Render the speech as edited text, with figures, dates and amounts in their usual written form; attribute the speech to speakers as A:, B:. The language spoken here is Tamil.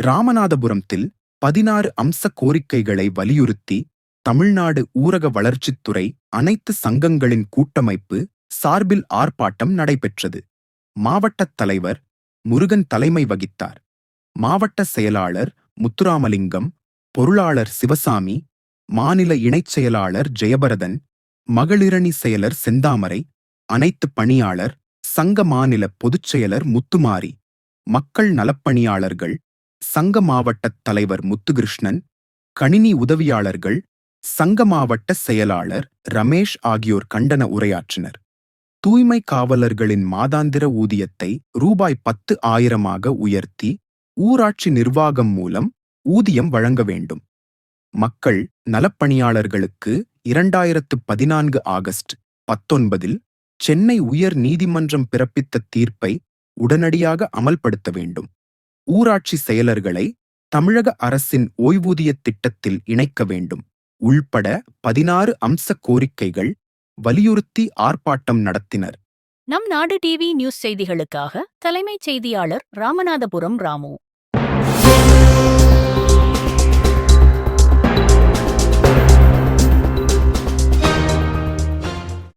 A: ராமநாதபுரத்தில் 16 அம்ச கோரிக்கைகளை வலியுறுத்தி தமிழ்நாடு ஊரக வளர்ச்சித்துறை அனைத்து சங்கங்களின் கூட்டமைப்பு சார்பில் ஆர்ப்பாட்டம் நடைபெற்றது. மாவட்டத் தலைவர் முருகன் தலைமை வகித்தார். மாவட்ட செயலாளர் முத்துராமலிங்கம், பொருளாளர் சிவசாமி, மாநில இணைச் செயலாளர் ஜெயபரதன், மகளிரணி செயலர் செந்தாமரை, அனைத்து பணியாளர் சங்க மாநில பொதுச் செயலர் முத்துமாரி, மக்கள் நலப்பணியாளர்கள் சங்க மாவட்டத் தலைவர் முத்துகிருஷ்ணன், கணினி உதவியாளர்கள் சங்க மாவட்ட செயலாளர் ரமேஷ் ஆகியோர் கண்டன உரையாற்றினர். தூய்மை காவலர்களின் மாதாந்திர ஊதியத்தை ரூபாய் 10,000 உயர்த்தி ஊராட்சி நிர்வாகம் மூலம் ஊதியம் வழங்க வேண்டும். மக்கள் நலப்பணியாளர்களுக்கு 2014 ஆகஸ்ட் 19 சென்னை உயர் நீதிமன்றம் பிறப்பித்த தீர்ப்பை உடனடியாக அமல்படுத்த வேண்டும். ஊராட்சி செயலர்களை தமிழக அரசின் ஓய்வூதிய திட்டத்தில் இணைக்க வேண்டும் உள்பட 16 அம்ச கோரிக்கைகள் வலியுறுத்தி ஆர்ப்பாட்டம் நடத்தினர்.
B: நம் நாடு டிவி நியூஸ் செய்திகளுக்காக தலைமைச் செய்தியாளர் ராமநாதபுரம் ராமு.